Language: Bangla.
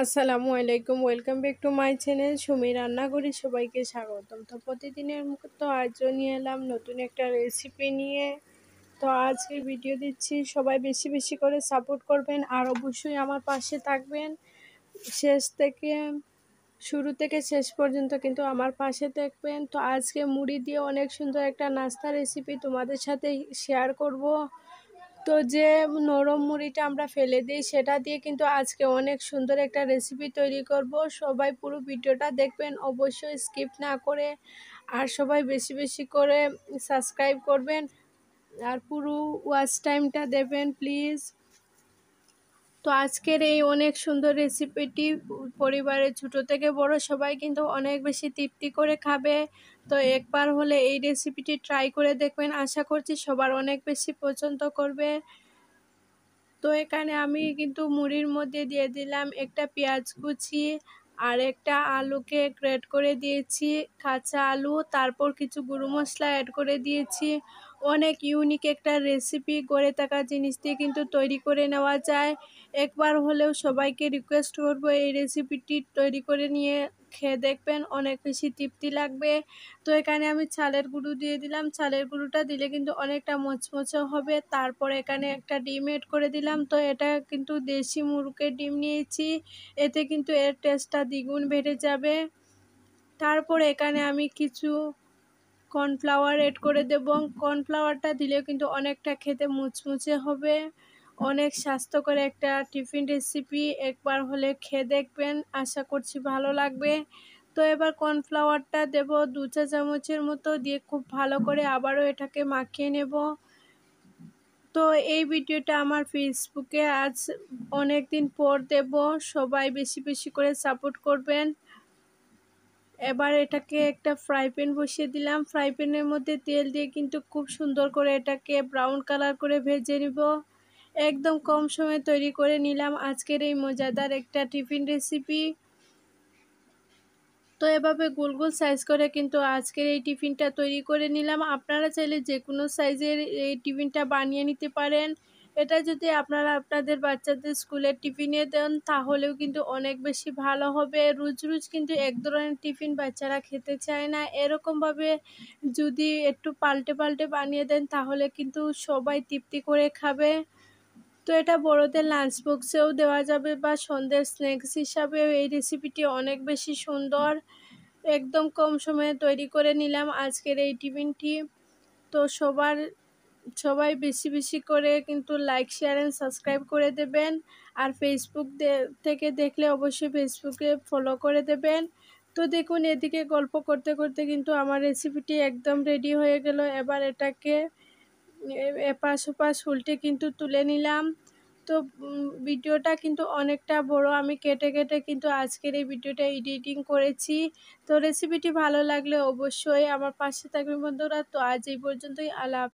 আসসালামু আলাইকুম, welcome back to my channel Sumi রান্নাঘরে সবাইকে স্বাগতম। তো প্রতিদিনের মতো আজও নিয়ে এলাম নতুন একটা রেসিপি নিয়ে। তো আজকে ভিডিও দিচ্ছি, সবাই বেশি বেশি করে সাপোর্ট করবেন আর অবশ্যই আমার পাশে থাকবেন। শেষ থেকে শুরু থেকে শেষ পর্যন্ত কিন্তু আমার পাশে থাকবেন। তো আজকে মুড়ি দিয়ে অনেক সুন্দর একটা নাস্তা রেসিপি তোমাদের সাথে শেয়ার করব। তো যে নরম মুড়িটা আমরা ফেলে দিই সেটা দিয়ে কিন্তু আজকে অনেক সুন্দর একটা রেসিপি তৈরি করব। সবাই পুরো ভিডিওটা দেখবেন অবশ্যই, স্কিপ না করে। আর সবাই বেশি বেশি করে সাবস্ক্রাইব করবেন আর পুরো ওয়াচ টাইমটা দেবেন প্লিজ। তো আজকের এই অনেক সুন্দর রেসিপিটি পরিবারের ছোট থেকে বড় সবাই কিন্তু অনেক বেশি তৃপ্তি করে খাবে। তো একবার হলে এই রেসিপিটি ট্রাই করে দেখবেন, আশা করছি সবার অনেক বেশি পছন্দ করবে। তো এখানে আমি কিন্তু মুড়ির মধ্যে দিয়ে দিলাম একটা পেঁয়াজ কুচি আর একটা আলুকে গ্রেট করে দিয়েছি, কাঁচা আলু, তারপর কিছু গুঁড়ো মশলা অ্যাড করে দিয়েছি। অনেক ইউনিক একটা রেসিপি, গড়ে থাকা জিনিস দিয়ে কিন্তু তৈরি করে নেওয়া যায়। একবার হলেও সবাইকে রিকোয়েস্ট করব এই রেসিপিটি তৈরি করে নিয়ে খেয়ে দেখবেন, অনেক বেশি তৃপ্তি লাগবে। তো এখানে আমি চালের গুঁড়ো দিয়ে দিলাম, চালের গুঁড়োটা দিলে কিন্তু অনেকটা মচমচে হবে। তারপর এখানে একটা ডিম এড করে দিলাম। তো এটা কিন্তু দেশি মুরগির ডিম নিয়েছি, এতে কিন্তু এর টেস্টটা দ্বিগুণ বেড়ে যাবে। তারপর এখানে আমি কিছু কর্নফ্লাওয়ার এড করে দেব। কর্নফ্লাওয়ারটা দিলেও কিন্তু অনেকটা খেতে মুচমুচে হবে। অনেক স্বাস্থ্যকর একটা টিফিন রেসিপি, একবার হলে খেয়ে দেখবেন, আশা করছি ভালো লাগবে। তো এবার কর্নফ্লাওয়ারটা দেব 2 চা চামচের মতো, দিয়ে খুব ভালো করে আবারও এটাকে মাখিয়ে নেব। তো এই ভিডিওটা আমার ফেসবুকে আজ অনেক দিন পর দেব, সবাই বেশি বেশি করে সাপোর্ট করবেন। এবার এটাকে একটা ফ্রাই প্যান বসিয়ে দিলাম, ফ্রাই প্যানের মধ্যে তেল দিয়ে কিন্তু খুব সুন্দর করে এটাকে ব্রাউন কালার করে ভেজে নিব। একদম কম সময়ে তৈরি করে নিলাম আজকের এই মজাদার একটা টিফিন রেসিপি। তো এভাবে গোল গোল সাইজ করে কিন্তু আজকের এই টিফিনটা তৈরি করে নিলাম। আপনারা চাইলে যে কোনো সাইজের এই টিফিনটা বানিয়ে নিতে পারেন। এটা যদি আপনারা আপনাদের বাচ্চাদের স্কুলের টিফিনে দেন তাহলেও কিন্তু অনেক বেশি ভালো হবে। রোজ রোজ কিন্তু এক ধরনের টিফিন বাচ্চারা খেতে চায় না, এরকমভাবে যদি একটু পাল্টে পাল্টে বানিয়ে দেন তাহলে কিন্তু সবাই তৃপ্তি করে খাবে। তো এটা বড়দের লাঞ্চ বক্সেও দেওয়া যাবে বা সন্ধ্যের স্ন্যাক্স হিসাবেও এই রেসিপিটি অনেক বেশি সুন্দর। একদম কম সময়ে তৈরি করে নিলাম আজকের এই টিফিনটি। তো সবাই বেশি বেশি করে কিন্তু লাইক, শেয়ার অ্যান্ড সাবস্ক্রাইব করে দেবেন। আর ফেসবুক থেকে দেখলে অবশ্যই ফেসবুকে ফলো করে দেবেন। তো দেখুন, এদিকে গল্প করতে করতে কিন্তু আমার রেসিপিটি একদম রেডি হয়ে গেল। এবার এটাকে এপাশ ওপাশ উল্টে কিন্তু তুলে নিলাম। তো ভিডিওটা কিন্তু অনেকটা বড়, আমি কেটে কেটে কিন্তু আজকের এই ভিডিওটা এডিটিং করেছি। তো রেসিপিটি ভালো লাগলে অবশ্যই আমার পাশে থাকবেন বন্ধুরা। তো আজ এই পর্যন্তই, আল্লাহ হাফেজ।